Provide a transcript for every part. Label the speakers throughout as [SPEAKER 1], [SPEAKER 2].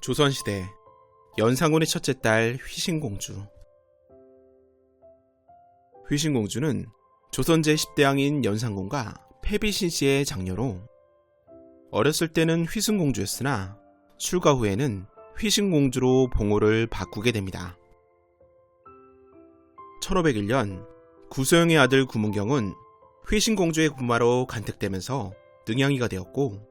[SPEAKER 1] 조선시대 연산군의 첫째 딸 휘신공주. 휘신공주는 조선 제10대왕인 연산군과 패비신씨의 장녀로 어렸을 때는 휘순공주였으나 출가 후에는 휘신공주로 봉호를 바꾸게 됩니다. 1501년 구소영의 아들 구문경은 휘신공주의 군마로 간택되면서 능양이가 되었고,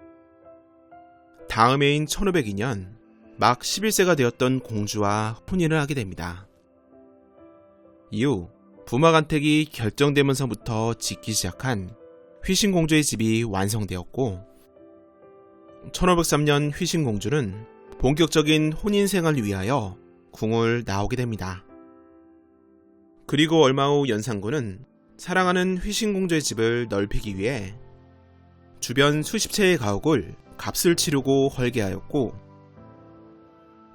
[SPEAKER 1] 다음 해인 1502년 막 11세가 되었던 공주와 혼인을 하게 됩니다. 이후 부마간택이 결정되면서부터 짓기 시작한 휘신공주의 집이 완성되었고, 1503년 휘신공주는 본격적인 혼인 생활을 위하여 궁을 나오게 됩니다. 그리고 얼마 후 연산군은 사랑하는 휘신공주의 집을 넓히기 위해 주변 수십 채의 가옥을 값을 치르고 헐게하였고,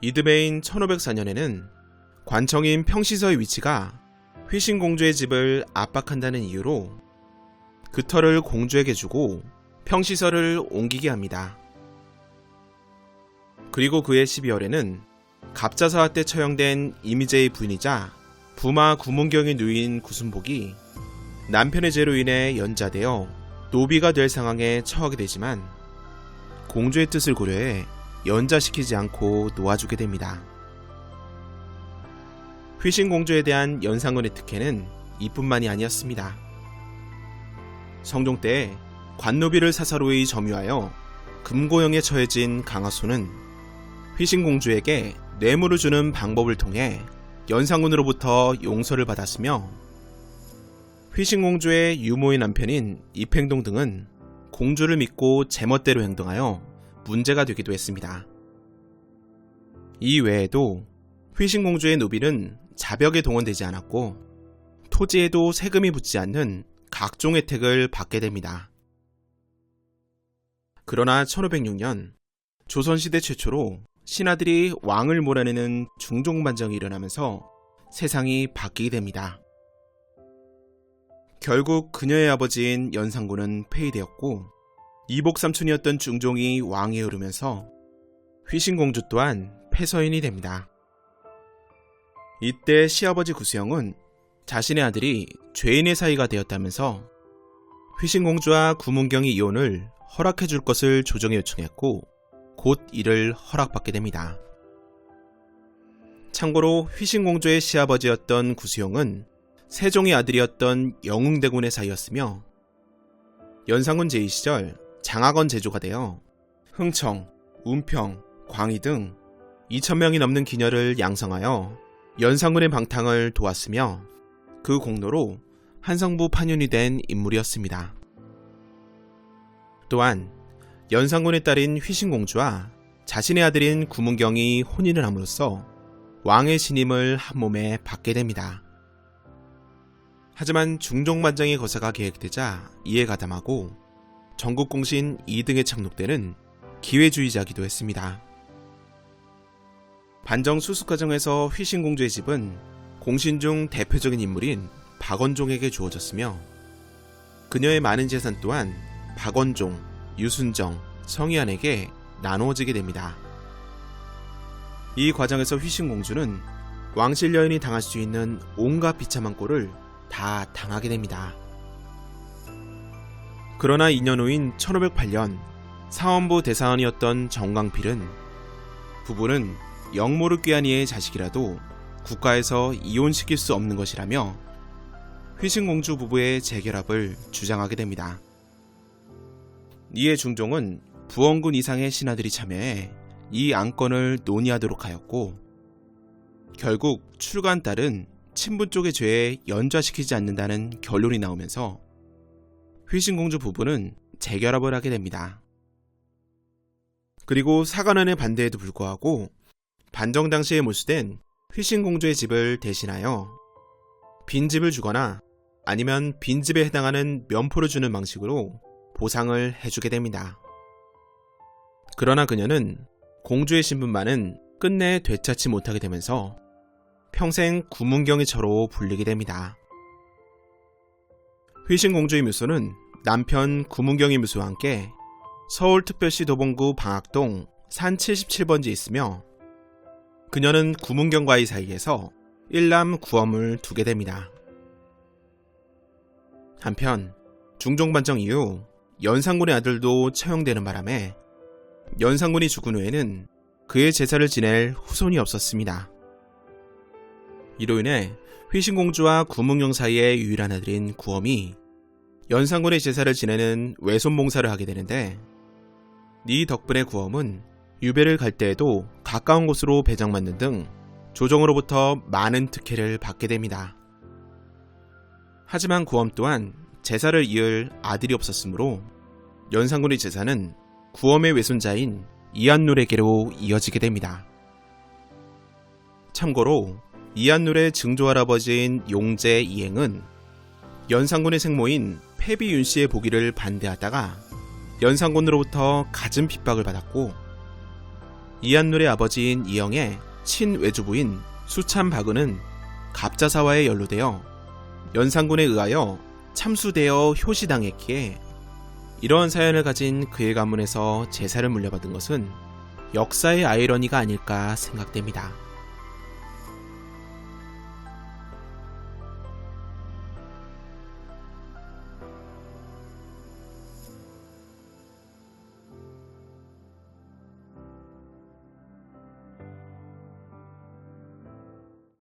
[SPEAKER 1] 이듬해인 1504년에는 관청인 평시서의 위치가 휘신공주의 집을 압박한다는 이유로 그 터를 공주에게 주고 평시서를 옮기게 합니다. 그리고 그해 12월에는 갑자사화 때 처형된 이미재의 부인이자 부마 구문경의 누이인 구순복이 남편의 죄로 인해 연좌되어 노비가 될 상황에 처하게 되지만, 공주의 뜻을 고려해 연좌시키지 않고 놓아주게 됩니다. 휘신공주에 대한 연산군의 특혜는 이뿐만이 아니었습니다. 성종 때 관노비를 사사로이 점유하여 금고형에 처해진 강하소는 휘신공주에게 뇌물을 주는 방법을 통해 연산군으로부터 용서를 받았으며, 휘신공주의 유모의 남편인 입행동 등은 공주를 믿고 제멋대로 행동하여 문제가 되기도 했습니다. 이 외에도 휘신공주의 노비는 자벽에 동원되지 않았고, 토지에도 세금이 붙지 않는 각종 혜택을 받게 됩니다. 그러나 1506년 조선시대 최초로 신하들이 왕을 몰아내는 중종반정이 일어나면서 세상이 바뀌게 됩니다. 결국 그녀의 아버지인 연산군은 폐위되었고, 이복삼촌이었던 중종이 왕위에 오르면서 휘신공주 또한 패서인이 됩니다. 이때 시아버지 구수영은 자신의 아들이 죄인의 사이가 되었다면서 휘신공주와 구문경의 이혼을 허락해줄 것을 조정에 요청했고, 곧 이를 허락받게 됩니다. 참고로 휘신공주의 시아버지였던 구수영은 세종의 아들이었던 영웅대군의 사이였으며, 연산군 제2시절 장학원 제조가 되어 흥청, 운평, 광희 등 2,000명이 넘는 기녀를 양성하여 연산군의 방탕을 도왔으며, 그 공로로 한성부 판윤이 된 인물이었습니다. 또한 연산군의 딸인 휘신공주와 자신의 아들인 구문경이 혼인을 함으로써 왕의 신임을 한몸에 받게 됩니다. 하지만 중종반정의 거사가 계획되자 이에 가담하고 전국공신 2등에 착록되는 기회주의자이기도 했습니다. 반정 수습 과정에서 휘신공주의 집은 공신 중 대표적인 인물인 박원종에게 주어졌으며, 그녀의 많은 재산 또한 박원종, 유순정, 성희안에게 나누어지게 됩니다. 이 과정에서 휘신공주는 왕실 여인이 당할 수 있는 온갖 비참한 꼴을 다 당하게 됩니다. 그러나 2년 후인 1508년 사원부 대사원이었던 정광필은 부부는 영모를 꾀한 이의 자식이라도 국가에서 이혼시킬 수 없는 것이라며 휘신공주 부부의 재결합을 주장하게 됩니다. 이에 중종은 부원군 이상의 신하들이 참여해 이 안건을 논의하도록 하였고, 결국 출가한 딸은 친부 쪽의 죄에 연좌시키지 않는다는 결론이 나오면서 휘신공주 부부는 재결합을 하게 됩니다. 그리고 사관원의 반대에도 불구하고 반정 당시에 몰수된 휘신공주의 집을 대신하여 빈집을 주거나 아니면 빈집에 해당하는 면포를 주는 방식으로 보상을 해주게 됩니다. 그러나 그녀는 공주의 신분만은 끝내 되찾지 못하게 되면서 평생 구문경의 처로 불리게 됩니다. 휘신공주의 묘소는 남편 구문경의 묘소와 함께 서울특별시 도봉구 방학동 산 77번지에 있으며, 그녀는 구문경과의 사이에서 일남 구엄을 두게 됩니다. 한편 중종반정 이후 연산군의 아들도 처형되는 바람에 연산군이 죽은 후에는 그의 제사를 지낼 후손이 없었습니다. 이로 인해 휘신공주와 구문경 사이의 유일한 아들인 구엄이 연산군의 제사를 지내는 외손봉사를 하게 되는데, 이 덕분에 구엄은 유배를 갈 때에도 가까운 곳으로 배정받는 등 조정으로부터 많은 특혜를 받게 됩니다. 하지만 구엄 또한 제사를 이을 아들이 없었으므로 연산군의 제사는 구엄의 외손자인 이한룰에게로 이어지게 됩니다. 참고로 이한룰의 증조할아버지인 용제 이행은 연산군의 생모인 패비 윤씨의 보기를 반대하다가 연산군으로부터 갖은 핍박을 받았고, 이한룰의 아버지인 이영의 친외주부인 수찬박은은 갑자사화에 연루되어 연산군에 의하여 참수되어 효시당했기에 이러한 사연을 가진 그의 가문에서 제사를 물려받은 것은 역사의 아이러니가 아닐까 생각됩니다.